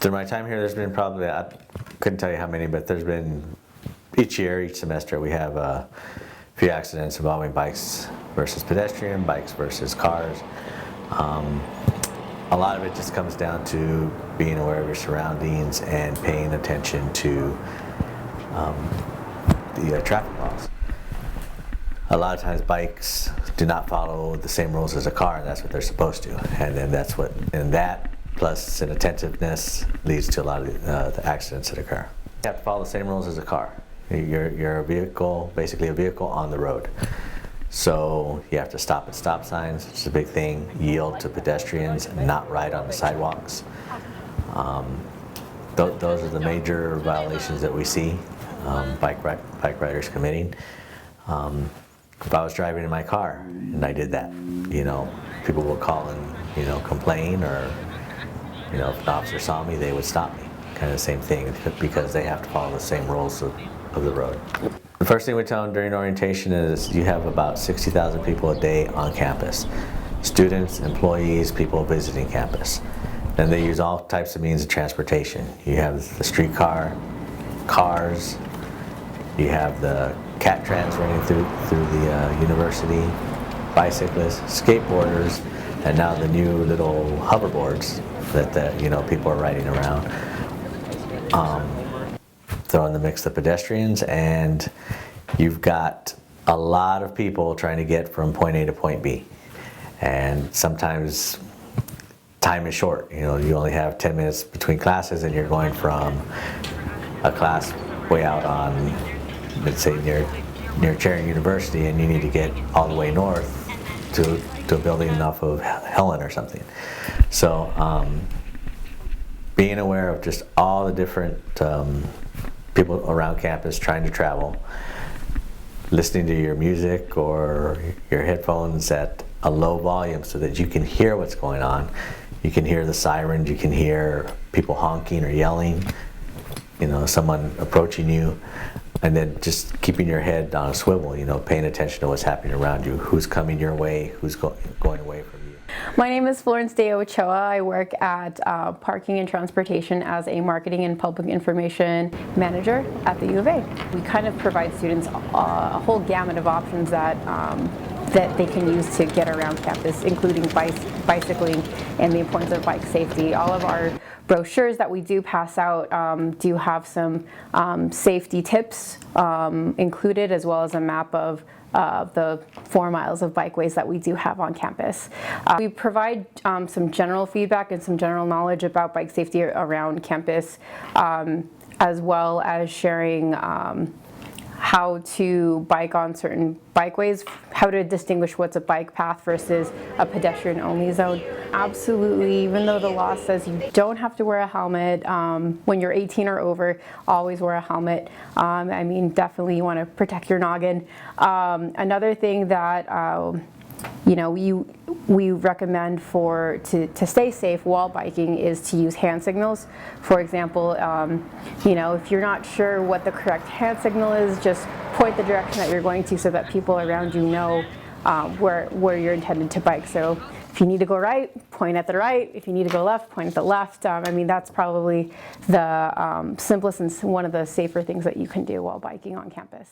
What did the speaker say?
Through my time here, there's been probably, I couldn't tell you how many, but there's been, each year, each semester, we have a few accidents involving bikes versus pedestrian, bikes versus cars. A lot of it just comes down to being aware of your surroundings and paying attention to the traffic laws. A lot of times bikes do not follow the same rules as a car, and that's what they're supposed to. And then that plus inattentiveness leads to a lot of the accidents that occur. You have to follow the same rules as a car. You're a vehicle, basically a vehicle on the road. So you have to stop at stop signs, which is a big thing, yield to pedestrians, and not ride on the sidewalks. Those are the major violations that we see bike riders committing. If I was driving in my car and I did that, people will call and, complain, or, if an officer saw me, they would stop me. Kind of the same thing, because they have to follow the same rules of the road. The first thing we tell them during orientation is you have about 60,000 people a day on campus. Students, employees, people visiting campus. And they use all types of means of transportation. You have the streetcar, cars, you have the cat trams running through the university, bicyclists, skateboarders, and now the new little hoverboards that people are riding around. Throw in the mix the pedestrians, and you've got a lot of people trying to get from point A to point B. And sometimes time is short. You only have 10 minutes between classes, and you're going from a class way out on, let's say, near Cherry University, and you need to get all the way north to a building off of Helen or something. So being aware of just all the different people around campus trying to travel, listening to your music or your headphones at a low volume so that you can hear what's going on. You can hear the sirens, you can hear people honking or yelling, someone approaching you, and then just keeping your head on a swivel, paying attention to what's happening around you, who's coming your way, who's going away from you. My name is Florence De Ochoa. I work at Parking and Transportation as a Marketing and Public Information Manager at the U of A. We kind of provide students a whole gamut of options that they can use to get around campus, including bicycling and the importance of bike safety. All of our brochures that we do pass out do have some safety tips included, as well as a map of the 4 miles of bikeways that we do have on campus. We provide some general feedback and some general knowledge about bike safety around campus, as well as sharing how to bike on certain bikeways, how to distinguish what's a bike path versus a pedestrian-only zone. Absolutely, even though the law says you don't have to wear a helmet, when you're 18 or over, always wear a helmet. Definitely you want to protect your noggin. Another thing that we recommend to stay safe while biking is to use hand signals. For example, if you're not sure what the correct hand signal is, just point the direction that you're going to so that people around you know where you're intended to bike. So if you need to go right, point at the right. If you need to go left, point at the left. That's probably the simplest and one of the safer things that you can do while biking on campus.